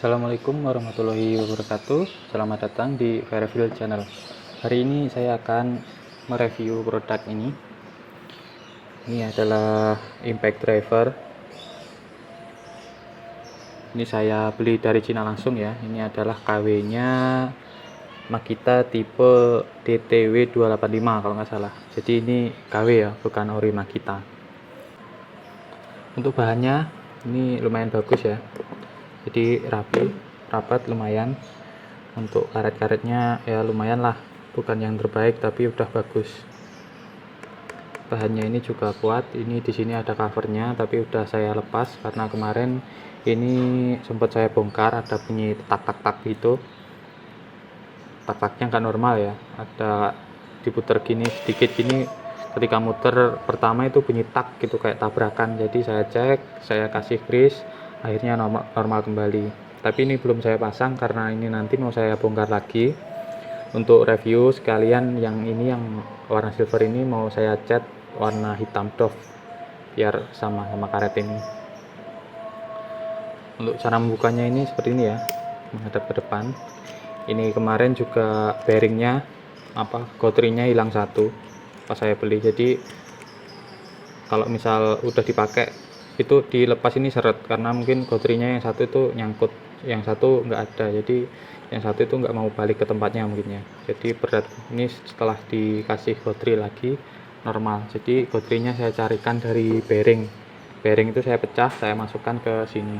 Assalamualaikum warahmatullahi wabarakatuh. Selamat datang di Fairfield Channel. Hari ini saya akan mereview produk ini. Ini adalah impact driver. Ini saya beli dari Cina langsung ya. Ini adalah KW-nya Makita tipe DTW 285 kalau nggak salah. Jadi ini KW ya, bukan ori Makita. Untuk bahannya ini lumayan bagus ya. Jadi rapat lumayan. Untuk karet-karetnya ya lumayan lah, bukan yang terbaik tapi udah bagus. Bahannya ini juga kuat. Ini di sini ada covernya tapi udah saya lepas karena kemarin ini sempat saya bongkar, ada bunyi tak gitu. Tak-taknya nggak normal ya, ada diputer gini sedikit gini, ketika muter pertama itu bunyi tak gitu kayak tabrakan. Jadi saya cek, saya kasih grease, akhirnya normal kembali. Tapi ini belum saya pasang karena ini nanti mau saya bongkar lagi untuk review sekalian. Yang ini yang warna silver ini mau saya cat warna hitam doff biar sama karet ini. Untuk cara membukanya ini seperti ini ya, menghadap ke depan. Ini kemarin juga bearingnya goutrinya hilang satu pas saya beli. Jadi kalau misal udah dipakai itu dilepas ini seret karena mungkin goutrinya yang satu itu nyangkut, yang satu nggak ada. Jadi yang satu itu nggak mau balik ke tempatnya mungkin ya. Jadi berat ini setelah dikasih goutri lagi normal. Jadi goutrinya saya carikan dari bearing itu saya pecah, saya masukkan ke sini.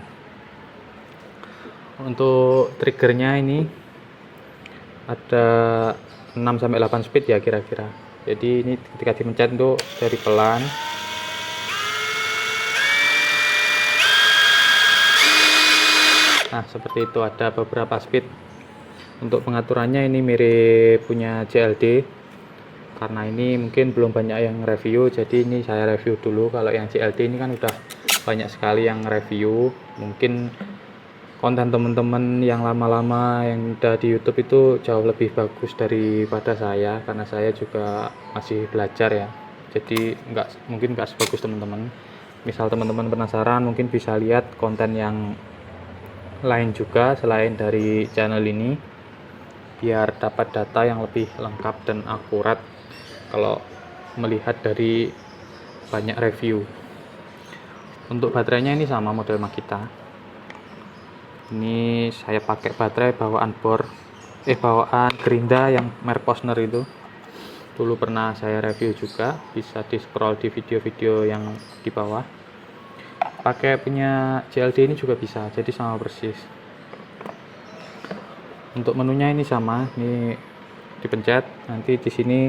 Untuk triggernya ini ada 6-8 speed ya kira-kira. Jadi ini ketika dipencet itu dari pelan. Nah seperti itu, ada beberapa speed. Untuk pengaturannya ini mirip punya JLD. Karena ini mungkin belum banyak yang review, jadi ini saya review dulu. Kalau yang JLD ini kan udah banyak sekali yang review. Mungkin konten teman-teman yang lama-lama yang udah di YouTube itu jauh lebih bagus daripada saya, karena saya juga masih belajar ya. Jadi mungkin nggak sebagus teman-teman. Misal teman-teman penasaran, mungkin bisa lihat konten yang lain juga selain dari channel ini, biar dapat data yang lebih lengkap dan akurat kalau melihat dari banyak review. Untuk baterainya ini sama model Makita. Ini saya pakai baterai bawaan Gerinda yang merek Posner itu. Dulu pernah saya review juga, bisa di scroll di video-video yang di bawah. Pakai punya JLD ini juga bisa, jadi sama persis. Untuk menunya ini sama, ini dipencet, nanti di sini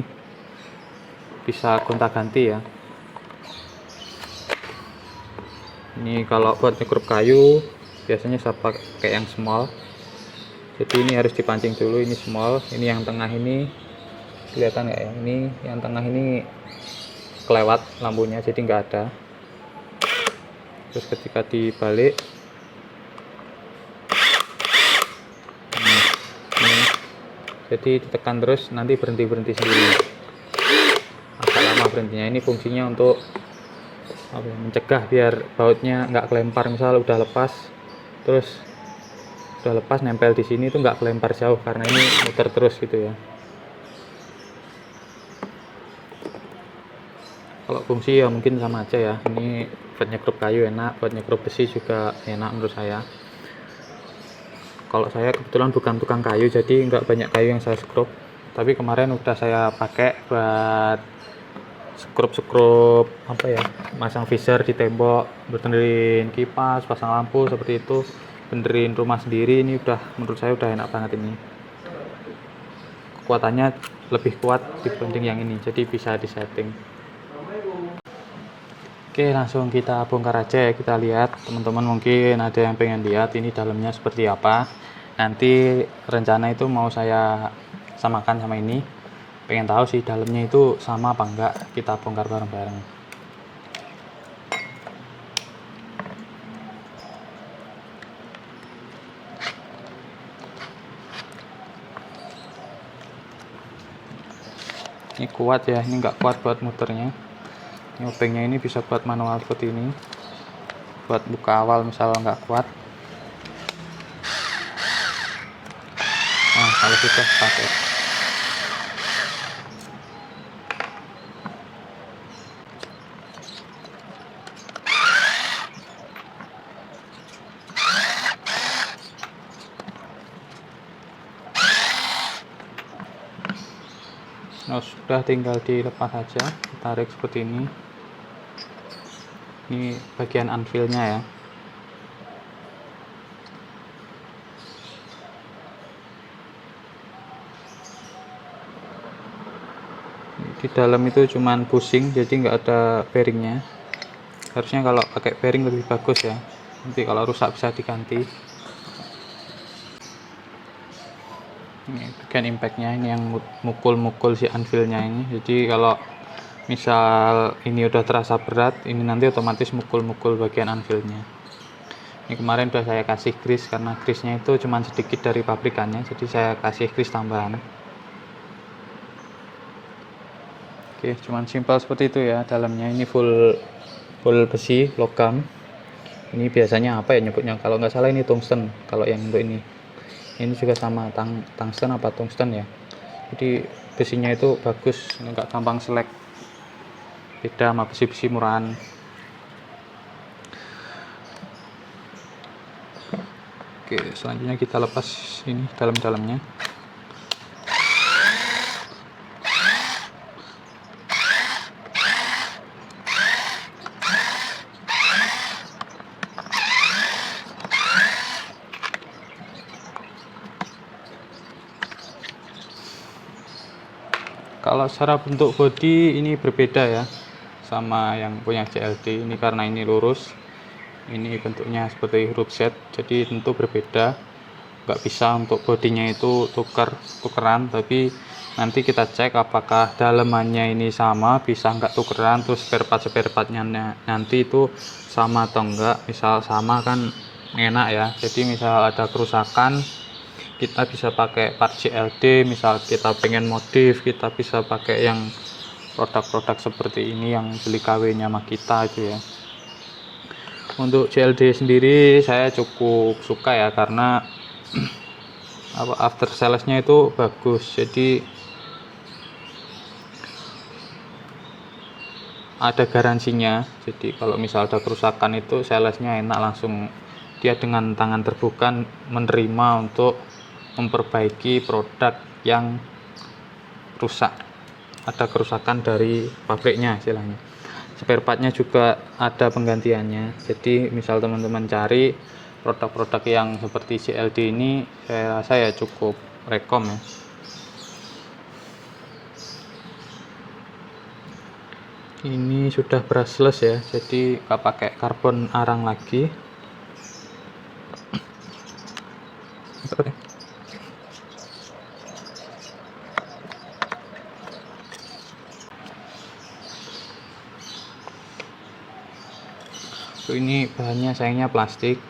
bisa gonta-ganti ya. Ini kalau buat nyekrup kayu biasanya saya pakai yang small. Jadi ini harus dipancing dulu, ini small. Ini yang tengah ini kelihatan nggak ya? Ini yang tengah ini kelewat lampunya, jadi nggak ada. Terus ketika dibalik ini, jadi ditekan terus, nanti berhenti sendiri. Agak lama berhentinya. Ini fungsinya untuk mencegah biar bautnya nggak kelempar. Misal udah lepas nempel di sini itu nggak kelempar jauh karena ini muter terus gitu ya. Kalau fungsi ya mungkin sama aja ya. Ini buat nyekrup kayu enak, buat nyekrup besi juga enak menurut saya. Kalau saya kebetulan bukan tukang kayu, jadi nggak banyak kayu yang saya skrup. Tapi kemarin udah saya pakai buat skrup masang visor di tembok, benerin kipas, pasang lampu seperti itu, benerin rumah sendiri. Ini menurut saya udah enak banget. Ini kekuatannya lebih kuat dibanding yang ini, jadi bisa disetting. Oke, langsung kita bongkar aja ya. Kita lihat, teman-teman mungkin ada yang pengen lihat ini dalamnya seperti apa. Nanti rencana itu mau saya samakan sama ini. Pengen tahu sih dalamnya itu sama apa enggak, kita bongkar bareng-bareng. Ini kuat ya, ini enggak kuat buat muternya. Ini obengnya ini bisa buat manual seperti ini, buat buka awal misal enggak kuat. sudah pakai. Nah, sudah tinggal dilepas saja, tarik seperti ini. Ini bagian anvilnya ya. Di dalam itu cuman pusing, jadi nggak ada bearingnya. Harusnya kalau pakai bearing lebih bagus ya, nanti kalau rusak bisa diganti. Ini bagian impactnya, ini yang mukul-mukul si anvilnya ini. Jadi kalau misal ini udah terasa berat, ini nanti otomatis mukul-mukul bagian anvilnya. Ini kemarin udah saya kasih grease, karena grease-nya itu cuman sedikit dari pabrikannya, jadi saya kasih grease tambahan. Oke, cuman simpel seperti itu ya. Dalamnya ini full besi logam. Ini biasanya apa ya nyebutnya, kalau nggak salah ini tungsten kalau yang untuk ini juga sama tungsten apa tungsten ya. Jadi besinya itu bagus, nggak gampang selek, beda sama besi-besi murahan. Oke, selanjutnya kita lepas ini dalam-dalamnya. Kalau secara bentuk bodi ini berbeda ya sama yang punya JLD. Ini karena ini lurus, ini bentuknya seperti huruf Z, jadi tentu berbeda. Nggak bisa untuk bodinya itu tukeran, tapi nanti kita cek apakah dalamannya ini sama, bisa nggak tukeran, terus spare partnya nanti itu sama atau enggak. Misal sama kan enak ya, jadi misal ada kerusakan kita bisa pakai part JLD. Misal kita pengen modif, kita bisa pakai yang produk-produk seperti ini yang beli KW nya sama kita itu ya. Untuk JLD sendiri saya cukup suka ya, karena after salesnya itu bagus, jadi ada garansinya. Jadi kalau misal ada kerusakan itu salesnya enak, langsung dia dengan tangan terbuka menerima untuk memperbaiki produk yang rusak, ada kerusakan dari pabriknya istilahnya. Spare partnya juga ada penggantiannya. Jadi misal teman-teman cari produk-produk yang seperti JLD ini, saya rasa ya cukup rekom ya. Ini sudah brushless ya, jadi nggak pakai karbon arang lagi. Ini bahannya sayangnya plastik,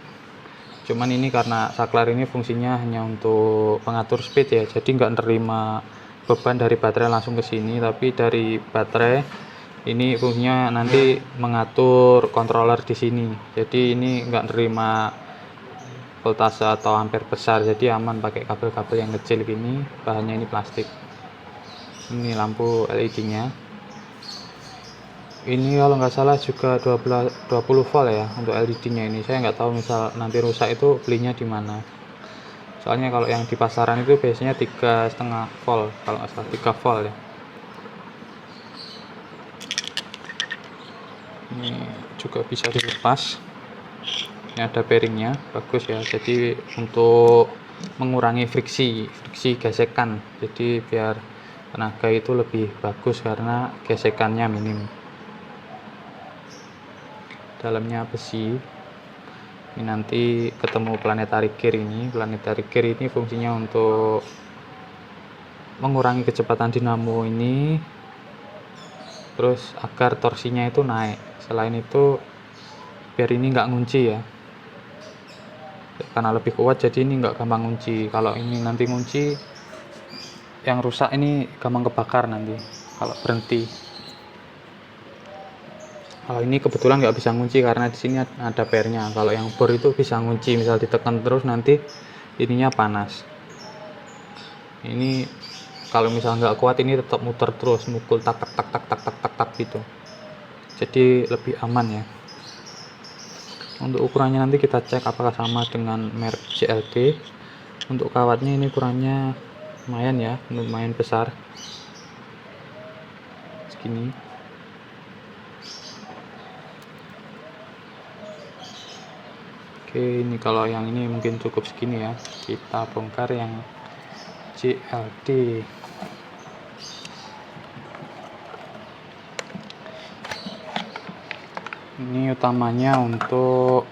cuman ini karena saklar ini fungsinya hanya untuk pengatur speed ya, jadi nggak nerima beban dari baterai langsung ke sini, tapi dari baterai ini fungsinya nanti mengatur controller di sini. Jadi ini nggak nerima voltase atau ampere besar, jadi aman pakai kabel-kabel yang kecil gini. Bahannya ini plastik. Ini lampu LED nya ini kalau nggak salah juga 20 volt ya untuk LED nya ini. Saya nggak tahu misal nanti rusak itu belinya di mana, soalnya kalau yang di pasaran itu biasanya 3,5 volt, kalau nggak salah 3 volt ya. Ini juga bisa dilepas, ini ada bearingnya, bagus ya. Jadi untuk mengurangi friksi gesekan, jadi biar tenaga itu lebih bagus karena gesekannya minim. Dalamnya besi. Ini nanti ketemu planetary gear ini. Planetary gear ini fungsinya untuk mengurangi kecepatan dinamo ini, terus agar torsinya itu naik. Selain itu biar ini nggak ngunci ya, karena lebih kuat jadi ini nggak gampang ngunci. Kalau ini nanti ngunci, yang rusak ini gampang kebakar nanti kalau berhenti. Kalau ini kebetulan nggak bisa ngunci karena di sini ada pairnya. Kalau yang bor itu bisa ngunci, misal ditekan terus nanti ininya panas. Ini kalau misalnya nggak kuat ini tetap muter terus, mukul tak tak tak tak tak tak tak tak gitu, jadi lebih aman ya. Untuk ukurannya nanti kita cek apakah sama dengan merek JLD. Untuk kawatnya ini ukurannya lumayan ya, lumayan besar segini. Oke, ini kalau yang ini mungkin cukup segini ya. Kita bongkar yang JLD. Ini utamanya untuk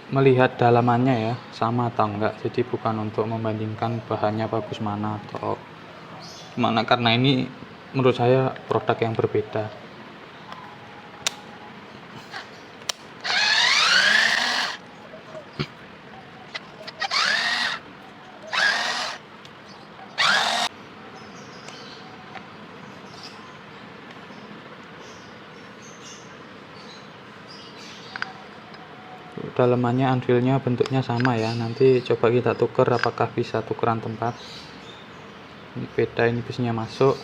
melihat dalamannya ya, sama atau enggak. Jadi bukan untuk membandingkan bahannya bagus mana atau mana, karena ini menurut saya produk yang berbeda. Dalamannya anvilnya bentuknya sama ya, nanti coba kita tuker apakah bisa tukeran tempat. Ini beda, ini bisnya masuk,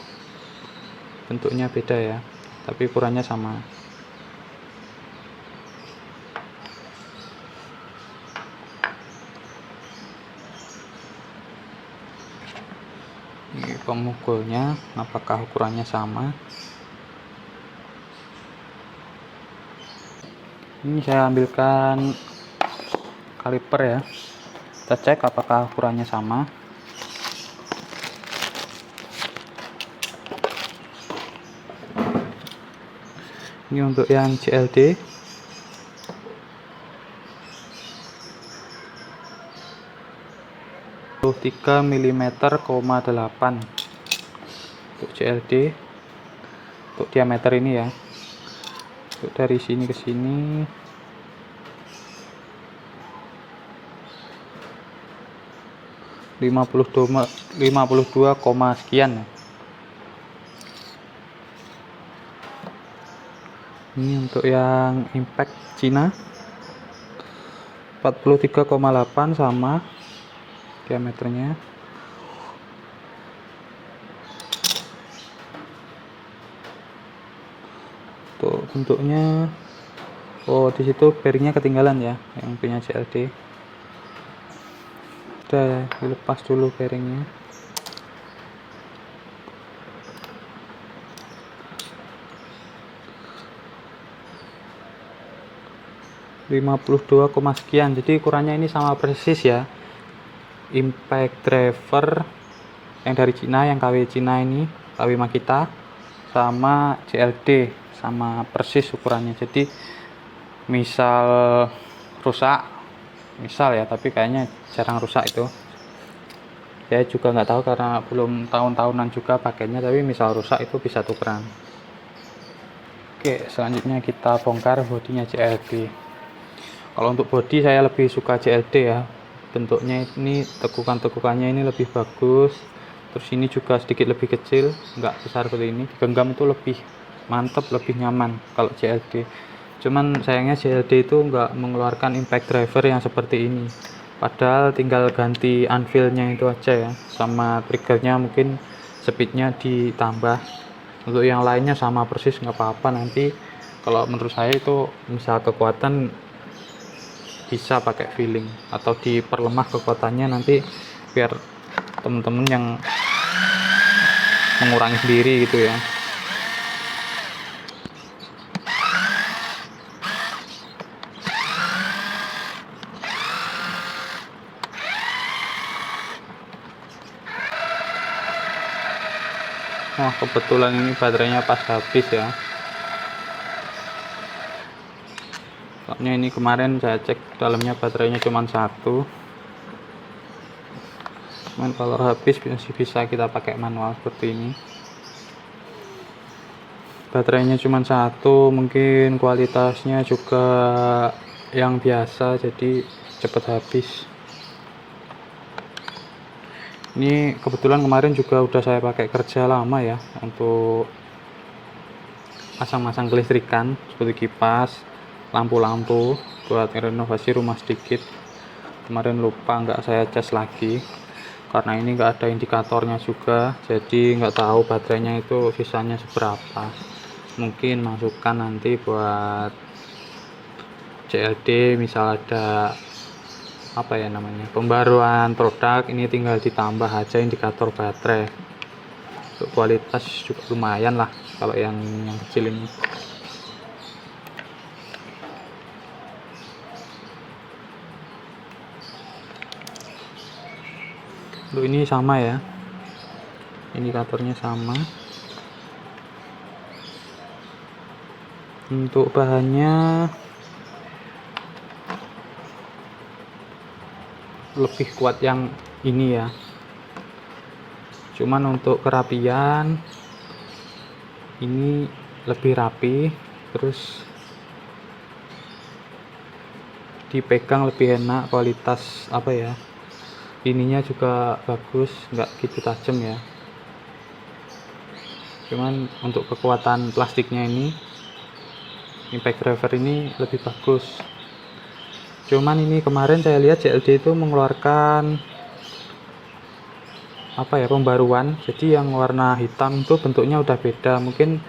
bentuknya beda ya, tapi ukurannya sama. Ini pemukulnya apakah ukurannya sama. Ini saya ambilkan kaliper ya, kita cek apakah ukurannya sama. Ini untuk yang JLD. Tiga milimeter, 8 untuk JLD, untuk diameter ini ya. Untuk dari sini ke sini 52, sekian ya. Ini untuk yang impact Cina 43,8 sama diameternya. Tuh bentuknya, oh di situ bearingnya ketinggalan ya, yang punya JLD. Udah dilepas dulu bearingnya. sekian, jadi ukurannya ini sama persis ya. Impact driver yang dari Cina, yang KW Cina ini, KW Makita, sama JLD sama persis ukurannya. Jadi misal rusak, misal ya, tapi kayaknya jarang rusak itu. Saya juga nggak tahu karena belum tahun-tahunan juga pakainya, tapi misal rusak itu bisa tukeran. Oke, selanjutnya kita bongkar bodinya JLD. Kalau untuk bodi saya lebih suka JLD ya, bentuknya ini, tekukan-tekukannya ini lebih bagus. Terus ini juga sedikit lebih kecil, nggak besar seperti ini. Digenggam itu lebih mantap, lebih nyaman kalau JLD. Cuman sayangnya JLD itu nggak mengeluarkan impact driver yang seperti ini. Padahal tinggal ganti anvilnya itu aja ya, sama triggernya mungkin speednya ditambah. Untuk yang lainnya sama persis, nggak apa-apa. Nanti kalau menurut saya itu misal kekuatan bisa pakai feeling atau diperlemah kekuatannya nanti biar temen-temen yang mengurangi sendiri gitu ya. Wah, kebetulan ini baterainya pas habis ya. Soalnya ini kemarin saya cek dalamnya baterainya cuma satu. Cuman kalau habis masih bisa kita pakai manual seperti ini. Baterainya cuma satu, mungkin kualitasnya juga yang biasa, jadi cepat habis. Ini kebetulan kemarin juga udah saya pakai kerja lama ya, untuk pasang-pasang kelistrikan seperti kipas, lampu-lampu buat renovasi rumah sedikit. kemarin lupa nggak saya cas lagi karena ini nggak ada indikatornya juga, jadi nggak tahu baterainya itu sisanya seberapa. Mungkin masukan nanti buat CLD misal ada apa ya namanya, pembaruan produk, ini tinggal ditambah aja indikator baterai. Untuk kualitas juga lumayan lah kalau yang kecil ini. Untuk ini sama ya, indikatornya sama. Untuk bahannya lebih kuat yang ini ya, cuman untuk kerapian ini lebih rapi, terus dipegang lebih enak, kualitas apa ya, ininya juga bagus, nggak gitu tajam ya. Cuman untuk kekuatan plastiknya ini, impact driver ini lebih bagus. Cuman ini kemarin saya lihat CLD itu mengeluarkan apa ya, pembaruan, jadi yang warna hitam itu bentuknya udah beda, mungkin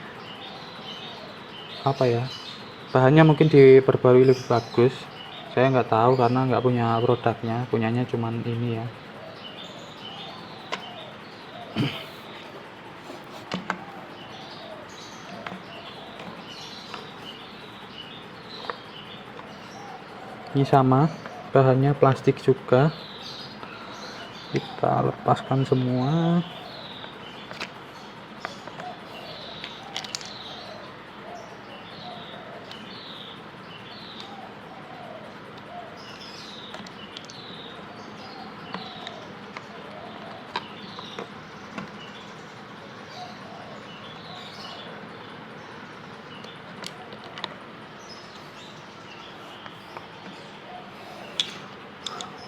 apa ya, bahannya mungkin diperbarui lebih bagus. Saya nggak tahu karena nggak punya produknya, punyanya cuman ini ya. Ini sama, bahannya plastik juga. Kita lepaskan semua.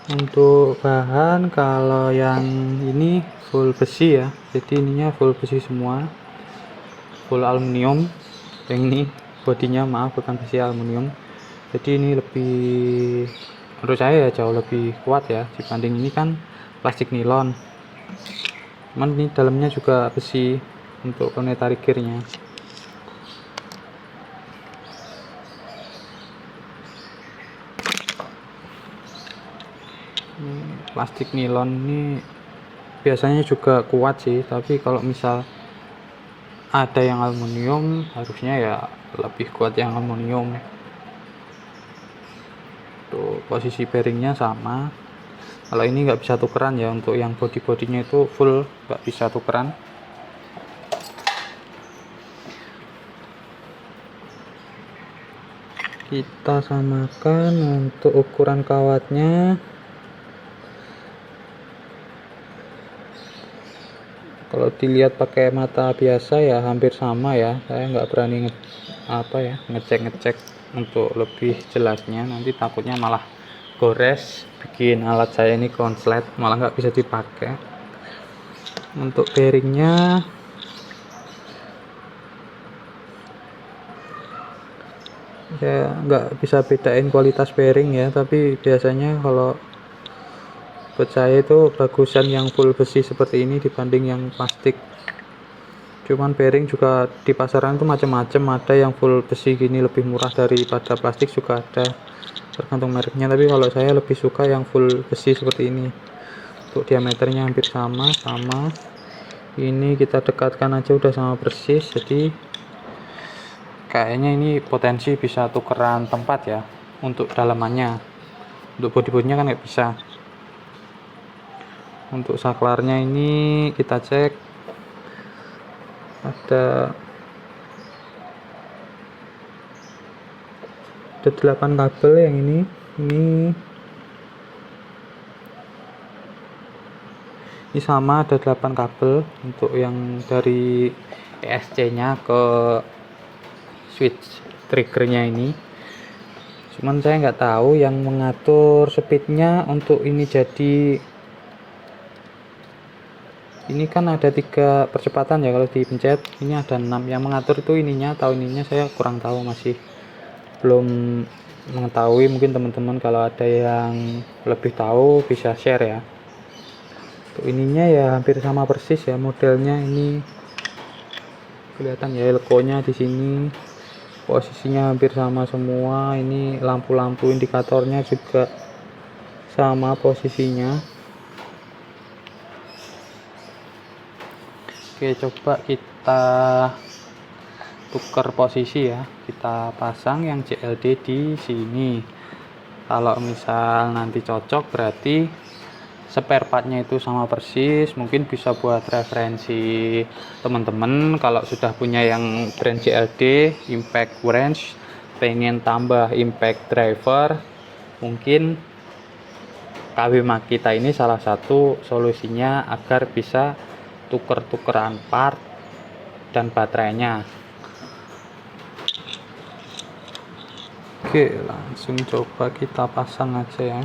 Untuk bahan, kalau yang ini full besi ya, jadi ininya full besi semua, full aluminium. Yang ini bodinya maaf bukan besi, aluminium. Jadi ini lebih, menurut saya ya jauh lebih kuat ya dibanding ini kan plastik nilon. Cuman ini dalamnya juga besi untuk planetary gearnya. Plastik nilon ini biasanya juga kuat sih, tapi kalau misal ada yang aluminium harusnya ya lebih kuat yang aluminium. Tuh, posisi bearingnya sama. Kalau ini nggak bisa tukeran ya, untuk yang body-bodinya itu full nggak bisa tukeran. Kita samakan untuk ukuran kawatnya. Kalau dilihat pakai mata biasa ya hampir sama ya, saya nggak berani ngecek untuk lebih jelasnya, nanti takutnya malah gores, bikin alat saya ini konslet, malah nggak bisa dipakai. Untuk bearingnya saya nggak bisa bedain kualitas bearing ya, tapi biasanya kalau buat saya itu bagusan yang full besi seperti ini dibanding yang plastik. Cuman bearing juga di pasaran itu macam-macam, ada yang full besi gini lebih murah daripada plastik juga ada, tergantung mereknya. Tapi kalau saya lebih suka yang full besi seperti ini. Untuk diameternya hampir sama. Ini kita dekatkan aja udah sama persis, jadi kayaknya ini potensi bisa tukeran tempat ya untuk dalamannya. Untuk bodi-bodinya kan nggak bisa. Untuk saklarnya ini kita cek, ada 8 kabel yang ini sama, ada 8 kabel untuk yang dari ESC nya ke switch triggernya ini. Cuman saya nggak tahu yang mengatur speednya untuk ini, jadi ini kan ada 3 percepatan ya kalau dipencet, ini ada 6 yang mengatur itu ininya atau ininya, saya kurang tahu, masih belum mengetahui, mungkin teman-teman kalau ada yang lebih tahu bisa share ya. Untuk ininya ya hampir sama persis ya modelnya, ini kelihatan ya elko-nya di sini, posisinya hampir sama semua. Ini lampu-lampu indikatornya juga sama posisinya. Oke, coba kita tukar posisi ya, kita pasang yang JLD di sini. Kalau misal nanti cocok berarti spare partnya itu sama persis. Mungkin bisa buat referensi teman-teman kalau sudah punya yang brand JLD impact wrench, pengen tambah impact driver, mungkin KW Makita ini salah satu solusinya agar bisa tuker-tukeran part dan baterainya. Oke, langsung coba kita pasang aja ya.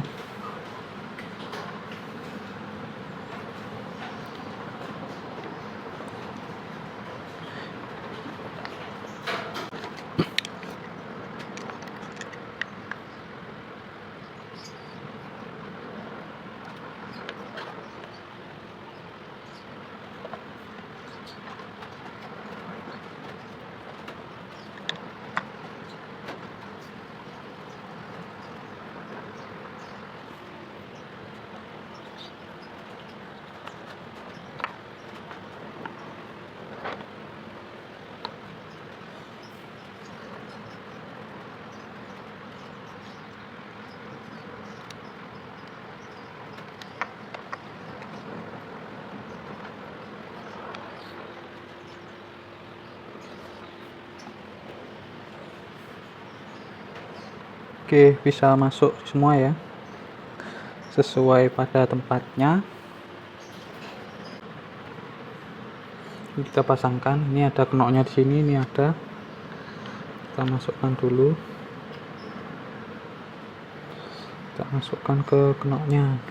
Oke, bisa masuk semua ya, sesuai pada tempatnya. Kita pasangkan, ini ada knopnya di sini, ini ada, kita masukkan dulu, kita masukkan ke knopnya.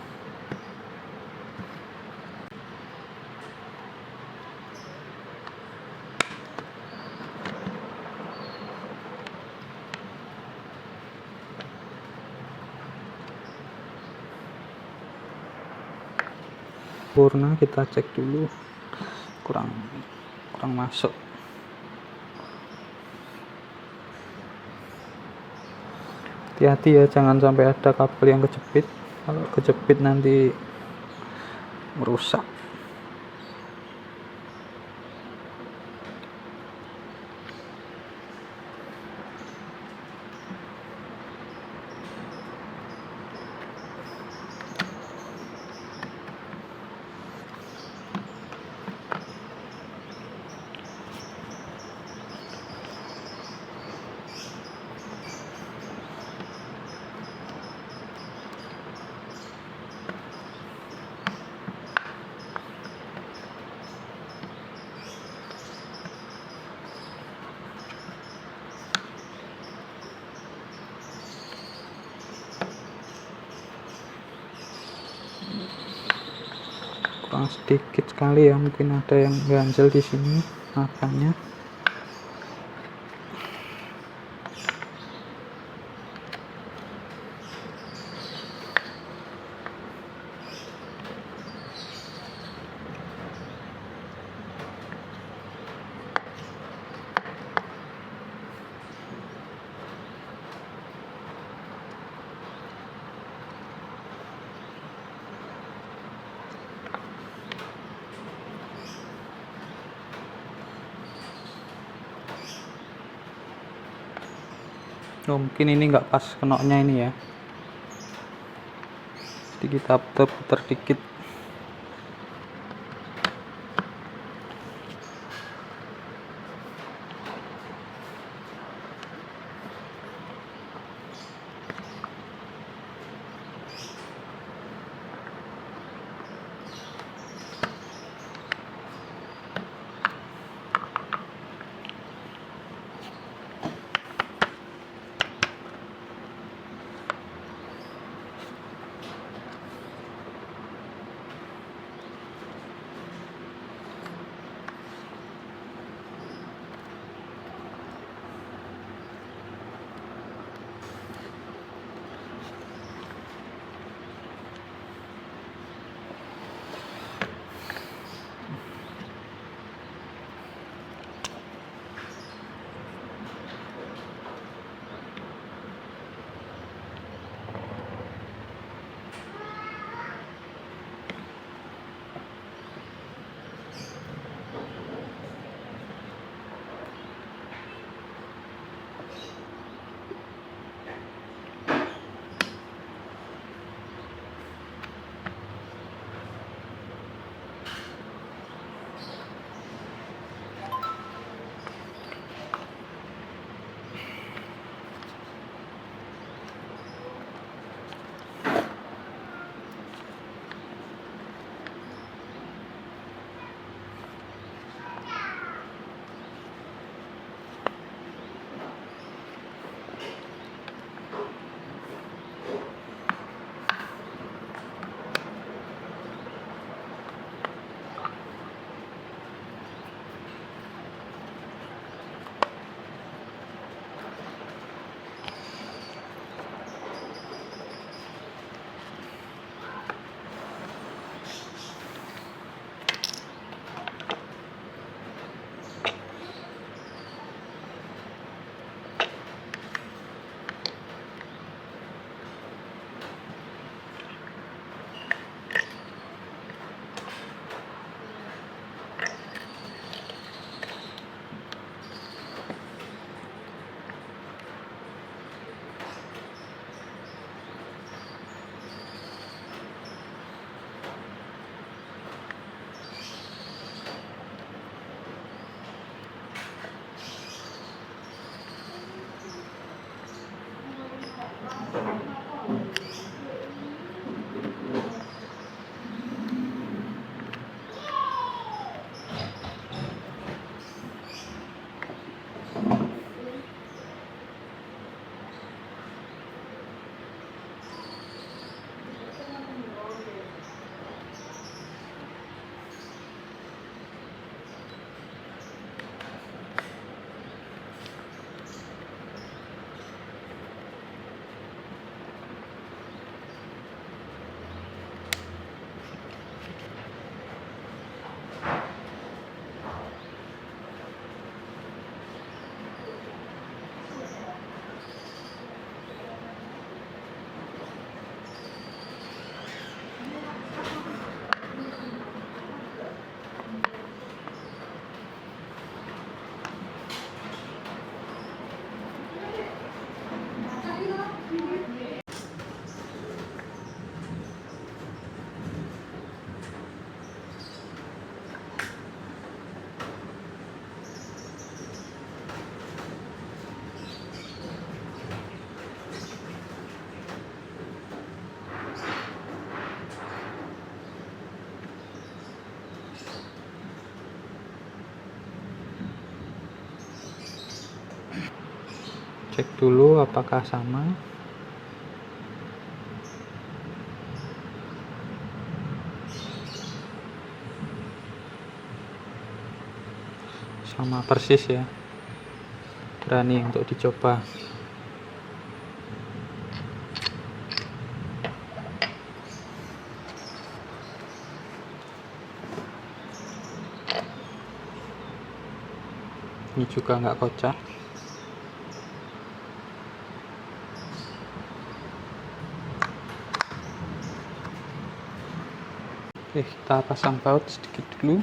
Sempurna, kita cek dulu, kurang masuk. Hati-hati ya, jangan sampai ada kabel yang kejepit. Kalau kejepit nanti merusak. Kurang sedikit sekali ya, mungkin ada yang ganjel di sini makanya. Oh, mungkin ini nggak pas kenoknya ini ya, jadi kita putar-putar dikit. cek dulu apakah sama. Sama persis ya, berani untuk dicoba. Ini juga nggak kocak. Oke, kita pasang baut sedikit dulu.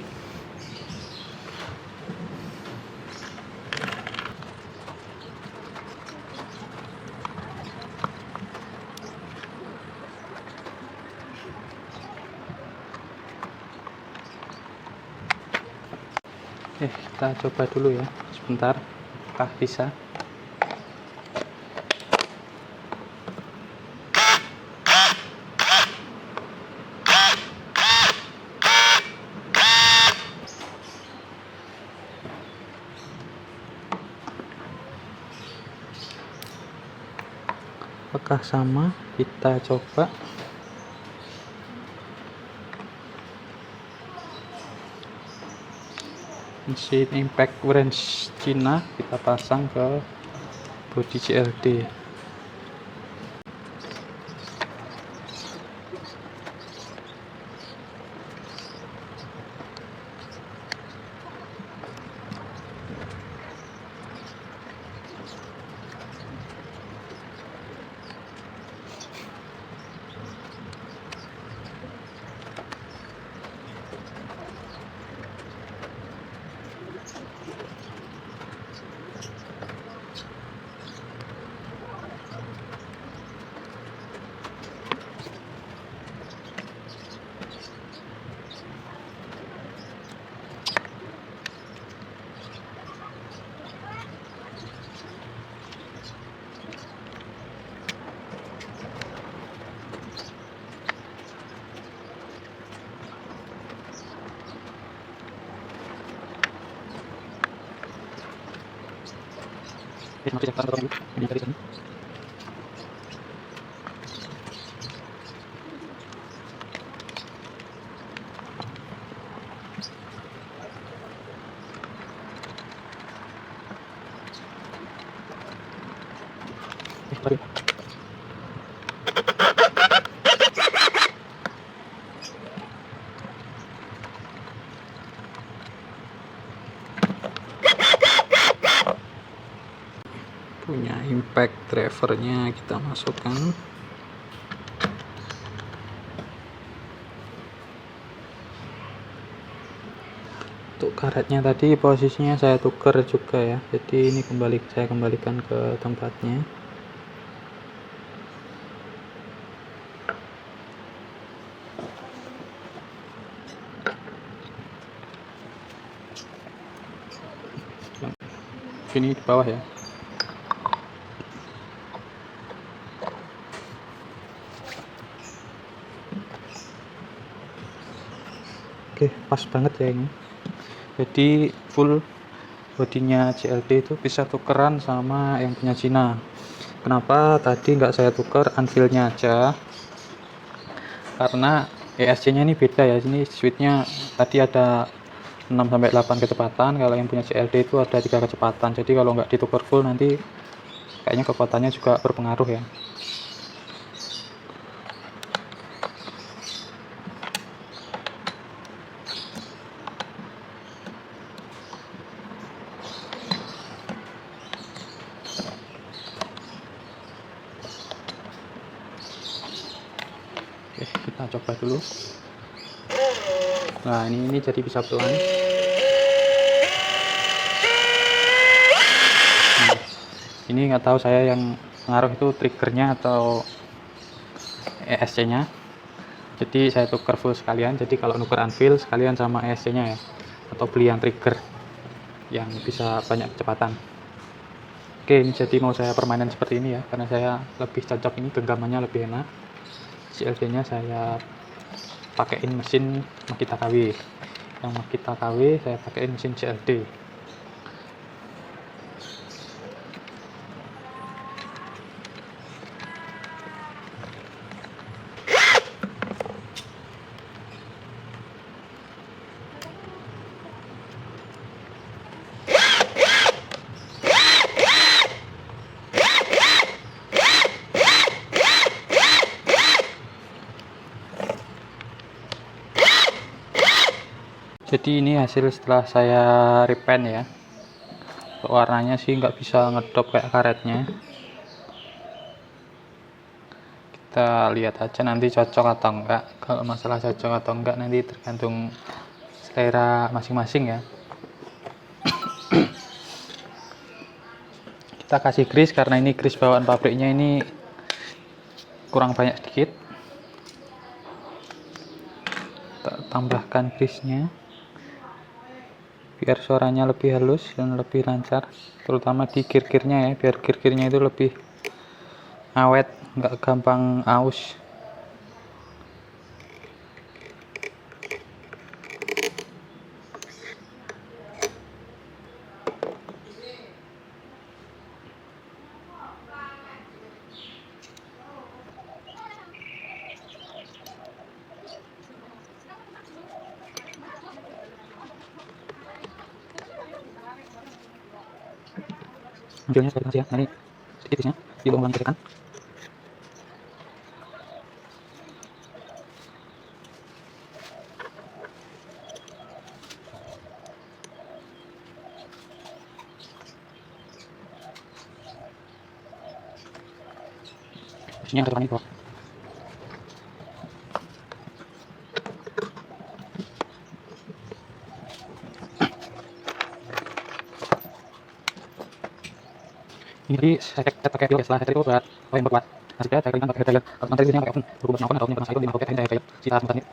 Kita coba dulu ya, sebentar, apakah bisa. Apakah sama? Kita coba. Mesin impact wrench Cina kita pasang ke bodi CLD. Oke, punya impact drivernya kita masukkan. Untuk karetnya tadi posisinya saya tukar juga ya, jadi ini saya kembalikan ke tempatnya. Ini di bawah ya. Oke, pas banget ya ini. Jadi full bodinya CLD itu bisa tukeran sama yang punya Cina. Kenapa tadi nggak saya tuker anvilnya aja? Karena ESC-nya ini beda ya. Ini switchnya tadi ada 6-8 kecepatan, kalau yang punya CLD itu ada 3 kecepatan. Jadi kalau nggak ditukar full nanti kayaknya kekuatannya juga berpengaruh ya. Oke, kita coba dulu. Nah, ini jadi bisa pelan. Nah, ini nggak tahu saya yang ngaruh itu triggernya atau ESC-nya. Jadi saya tukar full sekalian. Jadi kalau nuker anvil sekalian sama ESC-nya ya, atau beli yang trigger yang bisa banyak kecepatan. Oke, ini jadi mau saya permainan seperti ini ya, karena saya lebih cocok ini, genggamannya lebih enak. CLD-nya saya pakaiin mesin Makita KW. Yang Makita KW saya pakaiin mesin CLD. Jadi ini hasil setelah saya repaint ya. Warnanya sih nggak bisa ngedrop kayak karetnya. Kita lihat aja nanti cocok atau enggak. Kalau masalah cocok atau enggak nanti tergantung selera masing-masing ya. Kita kasih grease karena ini grease bawaan pabriknya ini kurang banyak sedikit. Kita tambahkan grease-nya biar suaranya lebih halus dan lebih lancar, terutama di gear-gearnya ya, biar gear-gearnya itu lebih awet, nggak gampang aus. Ambilnya sekali aja ya, ini sedikitnya di lubang tekan. Ini ada tekan ini bawah. Ini saya pakai pil setelah saya itu buat yang berkuat. Hasilnya saya keringan pakai hair dryer. Kalau nanti biasanya pakai oven berubah oven atau panas air di pakai hair dryer sekitar 4 menit.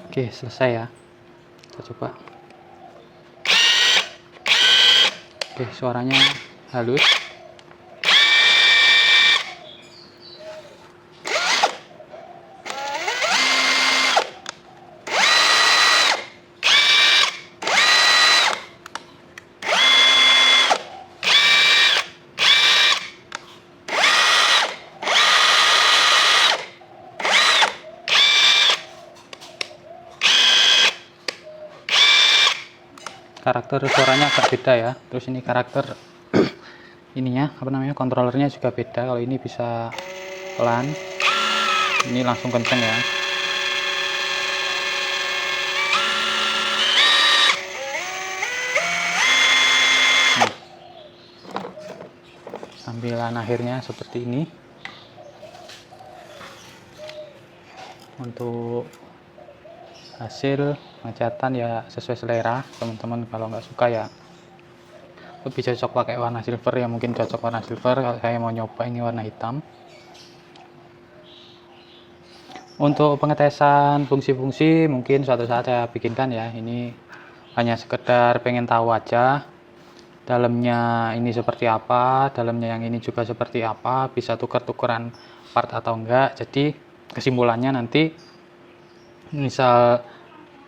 Oke, selesai ya. Kita coba. Oke, suaranya halus. Karakter suaranya agak beda ya. Terus ini karakter ininya apa namanya, kontrolernya juga beda. Kalau ini bisa pelan, ini langsung kenceng ya. Nah, tampilan akhirnya seperti ini. Untuk hasil pengecatan ya sesuai selera teman-teman. Kalau nggak suka ya lebih cocok pakai warna silver ya, mungkin cocok warna silver. Kalau saya mau nyoba ini warna hitam. Untuk pengetesan fungsi-fungsi mungkin suatu saat saya bikinkan ya. Ini hanya sekedar pengen tahu aja dalamnya ini seperti apa, dalamnya yang ini juga seperti apa, bisa tukar-tukeran part atau enggak. Jadi kesimpulannya nanti misal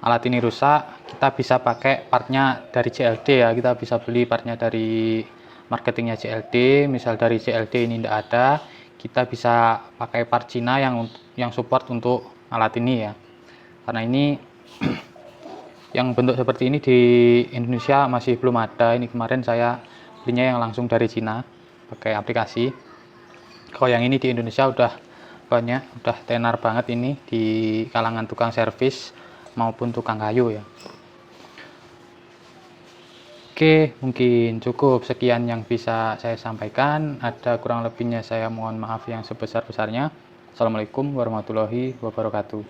alat ini rusak, kita bisa pakai partnya dari CLD ya. Kita bisa beli partnya dari marketingnya CLD. Misal dari CLD ini tidak ada, kita bisa pakai part Cina yang support untuk alat ini ya. Karena ini yang bentuk seperti ini di Indonesia masih belum ada. Ini kemarin saya belinya yang langsung dari Cina pakai aplikasi. Kalau yang ini di Indonesia udah banyak, udah tenar banget ini di kalangan tukang servis maupun tukang kayu ya. Oke, mungkin cukup sekian yang bisa saya sampaikan. Ada kurang lebihnya saya mohon maaf yang sebesar-besarnya. Assalamualaikum warahmatullahi wabarakatuh.